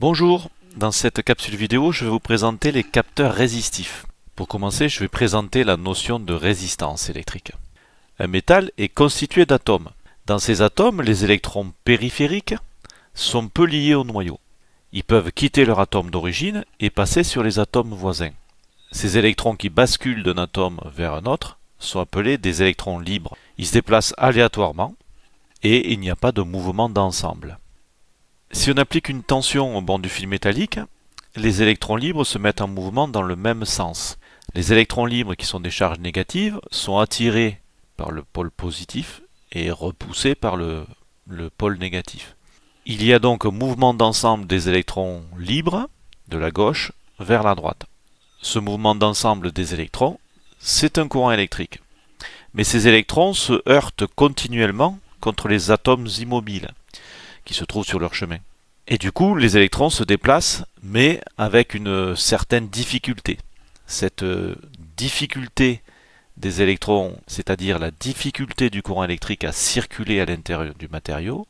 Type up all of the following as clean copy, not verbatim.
Bonjour, dans cette capsule vidéo, je vais vous présenter les capteurs résistifs. Pour commencer, je vais présenter la notion de résistance électrique. Un métal est constitué d'atomes. Dans ces atomes, les électrons périphériques sont peu liés au noyau. Ils peuvent quitter leur atome d'origine et passer sur les atomes voisins. Ces électrons qui basculent d'un atome vers un autre sont appelés des électrons libres. Ils se déplacent aléatoirement et il n'y a pas de mouvement d'ensemble. Si on applique une tension au bord du fil métallique, les électrons libres se mettent en mouvement dans le même sens. Les électrons libres qui sont des charges négatives sont attirés par le pôle positif et repoussés par le pôle négatif. Il y a donc un mouvement d'ensemble des électrons libres de la gauche vers la droite. Ce mouvement d'ensemble des électrons, c'est un courant électrique. Mais ces électrons se heurtent continuellement contre les atomes immobiles qui se trouvent sur leur chemin. Et du coup, les électrons se déplacent, mais avec une certaine difficulté. Cette difficulté des électrons, c'est-à-dire la difficulté du courant électrique à circuler à l'intérieur du matériau,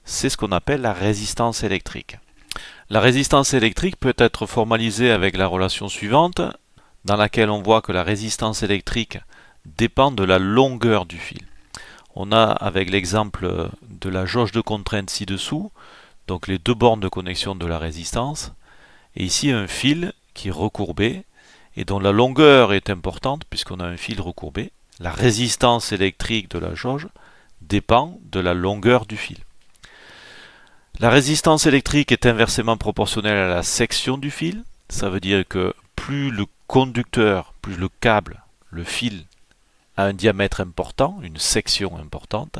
c'est ce qu'on appelle la résistance électrique. La résistance électrique peut être formalisée avec la relation suivante, dans laquelle on voit que la résistance électrique dépend de la longueur du fil. On a avec l'exemple de la jauge de contrainte ci-dessous, donc les deux bornes de connexion de la résistance, et ici un fil qui est recourbé et dont la longueur est importante puisqu'on a un fil recourbé. La résistance électrique de la jauge dépend de la longueur du fil. La résistance électrique est inversement proportionnelle à la section du fil. Ça veut dire que plus le conducteur, plus le câble, le fil a un diamètre important, une section importante,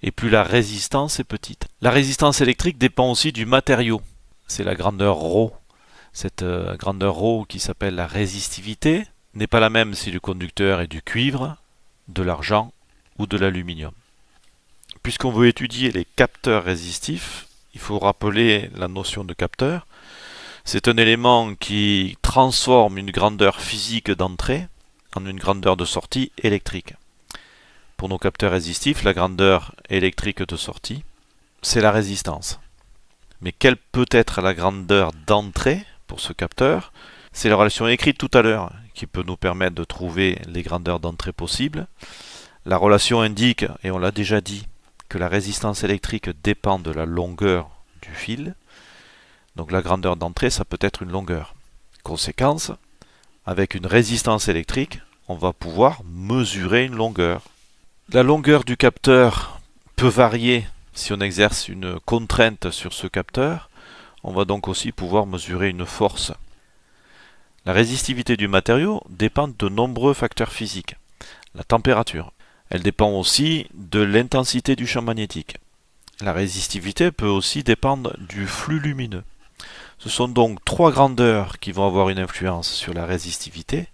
et plus la résistance est petite. La résistance électrique dépend aussi du matériau. C'est la grandeur ρ. Cette grandeur ρ qui s'appelle la résistivité n'est pas la même si le conducteur est du cuivre, de l'argent ou de l'aluminium. Puisqu'on veut étudier les capteurs résistifs, il faut rappeler la notion de capteur. C'est un élément qui transforme une grandeur physique d'entrée en une grandeur de sortie électrique. Pour nos capteurs résistifs, la grandeur électrique de sortie, c'est la résistance. Mais quelle peut être la grandeur d'entrée pour ce capteur? C'est la relation écrite tout à l'heure qui peut nous permettre de trouver les grandeurs d'entrée possibles. La relation indique, et on l'a déjà dit, que la résistance électrique dépend de la longueur du fil. Donc la grandeur d'entrée, ça peut être une longueur. Conséquence, avec une résistance électrique, on va pouvoir mesurer une longueur. La longueur du capteur peut varier si on exerce une contrainte sur ce capteur. On va donc aussi pouvoir mesurer une force. La résistivité du matériau dépend de nombreux facteurs physiques. La température. Elle dépend aussi de l'intensité du champ magnétique. La résistivité peut aussi dépendre du flux lumineux. Ce sont donc trois grandeurs qui vont avoir une influence sur la résistivité.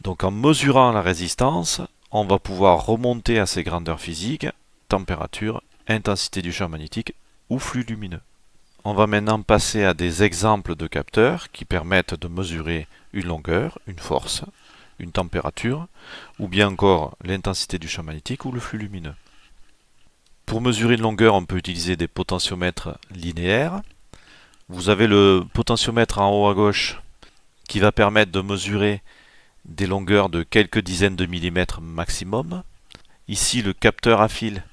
Donc en mesurant la résistance, on va pouvoir remonter à ces grandeurs physiques, température, intensité du champ magnétique ou flux lumineux. On va maintenant passer à des exemples de capteurs qui permettent de mesurer une longueur, une force, une température, ou bien encore l'intensité du champ magnétique ou le flux lumineux. Pour mesurer une longueur, on peut utiliser des potentiomètres linéaires. Vous avez le potentiomètre en haut à gauche qui va permettre de mesurer des longueurs de quelques dizaines de millimètres maximum. Ici, le capteur à fil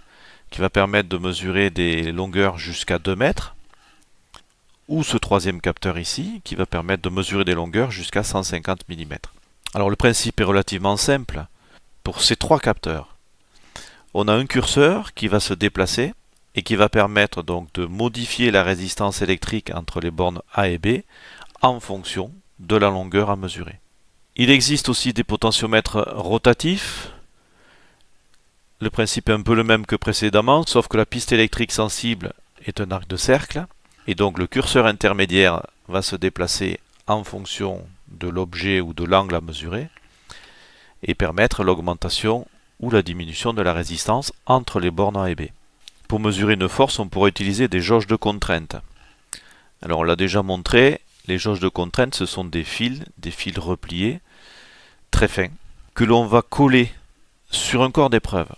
qui va permettre de mesurer des longueurs jusqu'à 2 mètres. Ou ce troisième capteur ici qui va permettre de mesurer des longueurs jusqu'à 150 mm. Alors le principe est relativement simple. Pour ces trois capteurs, on a un curseur qui va se déplacer et qui va permettre donc de modifier la résistance électrique entre les bornes A et B en fonction de la longueur à mesurer. Il existe aussi des potentiomètres rotatifs. Le principe est un peu le même que précédemment, sauf que la piste électrique sensible est un arc de cercle, et donc le curseur intermédiaire va se déplacer en fonction de l'objet ou de l'angle à mesurer, et permettre l'augmentation ou la diminution de la résistance entre les bornes A et B. Pour mesurer une force, on pourrait utiliser des jauges de contrainte. Alors on l'a déjà montré, les jauges de contrainte, ce sont des fils repliés, très fins, que l'on va coller sur un corps d'épreuve.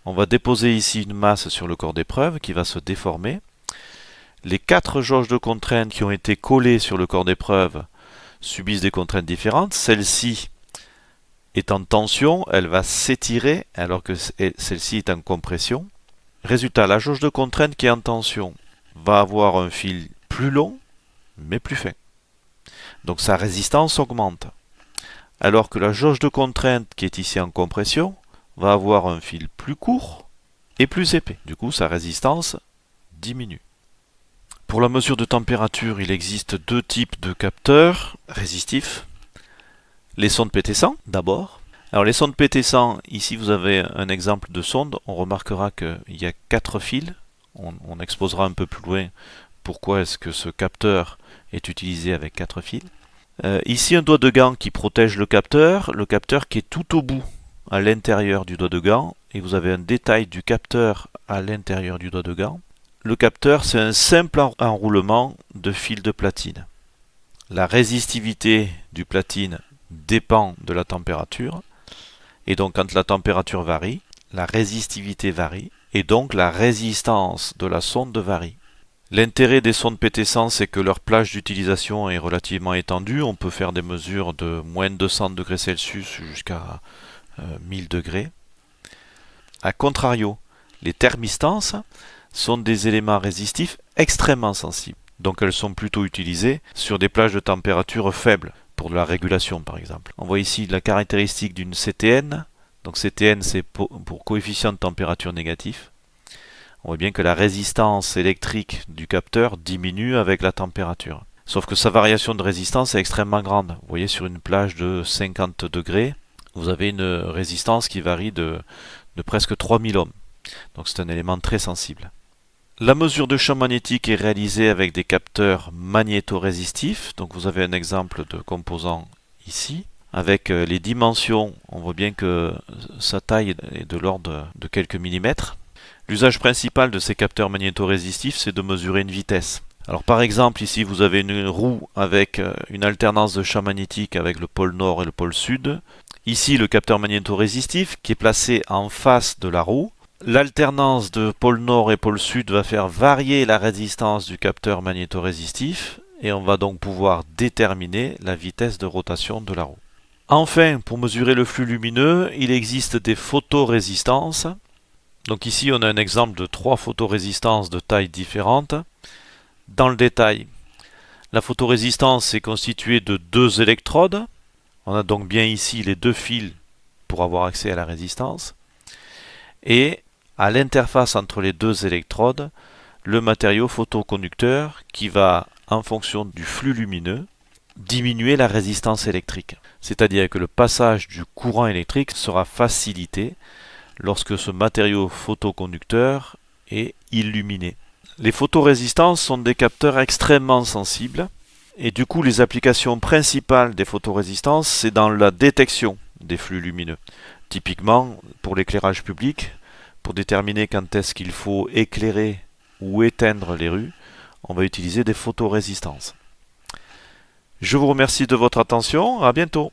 On va déposer ici une masse sur le corps d'épreuve qui va se déformer. Les 4 jauges de contraintes qui ont été collées sur le corps d'épreuve subissent des contraintes différentes. Celle-ci est en tension, elle va s'étirer alors que celle-ci est en compression. Résultat, la jauge de contrainte qui est en tension va avoir un fil plus long mais plus fin. Donc sa résistance augmente. Alors que la jauge de contrainte qui est ici en compression va avoir un fil plus court et plus épais. Du coup, sa résistance diminue. Pour la mesure de température, il existe 2 types de capteurs résistifs. Les sondes PT100 d'abord. Alors les sondes PT100, ici vous avez un exemple de sonde. On remarquera qu'il y a 4 fils. On exposera un peu plus loin pourquoi est-ce que ce capteur est utilisé avec 4 fils. Ici un doigt de gant qui protège le capteur qui est tout au bout à l'intérieur du doigt de gant, et vous avez un détail du capteur à l'intérieur du doigt de gant. Le capteur, c'est un simple enroulement de fil de platine. La résistivité du platine dépend de la température, et donc quand la température varie, la résistivité varie, et donc la résistance de la sonde varie. L'intérêt des sondes PT100, c'est que leur plage d'utilisation est relativement étendue. On peut faire des mesures de moins de 200 degrés Celsius jusqu'à 1000 degrés. A contrario, les thermistances sont des éléments résistifs extrêmement sensibles. Donc elles sont plutôt utilisées sur des plages de température faibles, pour de la régulation par exemple. On voit ici la caractéristique d'une CTN. Donc CTN, c'est pour coefficient de température négatif. On voit bien que la résistance électrique du capteur diminue avec la température. Sauf que sa variation de résistance est extrêmement grande. Vous voyez, sur une plage de 50 degrés, vous avez une résistance qui varie de presque 3000 ohms. Donc c'est un élément très sensible. La mesure de champ magnétique est réalisée avec des capteurs magnétorésistifs. Donc vous avez un exemple de composant ici. Avec les dimensions, on voit bien que sa taille est de l'ordre de quelques millimètres. L'usage principal de ces capteurs magnétorésistifs, c'est de mesurer une vitesse. Alors par exemple, ici vous avez une roue avec une alternance de champ magnétique avec le pôle nord et le pôle sud. Ici, le capteur magnétorésistif qui est placé en face de la roue. L'alternance de pôle nord et pôle sud va faire varier la résistance du capteur magnétorésistif et on va donc pouvoir déterminer la vitesse de rotation de la roue. Enfin, pour mesurer le flux lumineux, il existe des photorésistances. Donc ici, on a un exemple de 3 photorésistances de tailles différentes. Dans le détail, la photorésistance est constituée de 2 électrodes. On a donc bien ici les 2 fils pour avoir accès à la résistance. Et à l'interface entre les 2 électrodes, le matériau photoconducteur qui va, en fonction du flux lumineux, diminuer la résistance électrique. C'est-à-dire que le passage du courant électrique sera facilité lorsque ce matériau photoconducteur est illuminé. Les photorésistances sont des capteurs extrêmement sensibles et du coup les applications principales des photorésistances, c'est dans la détection des flux lumineux. Typiquement pour l'éclairage public, pour déterminer quand est-ce qu'il faut éclairer ou éteindre les rues, on va utiliser des photorésistances. Je vous remercie de votre attention, à bientôt.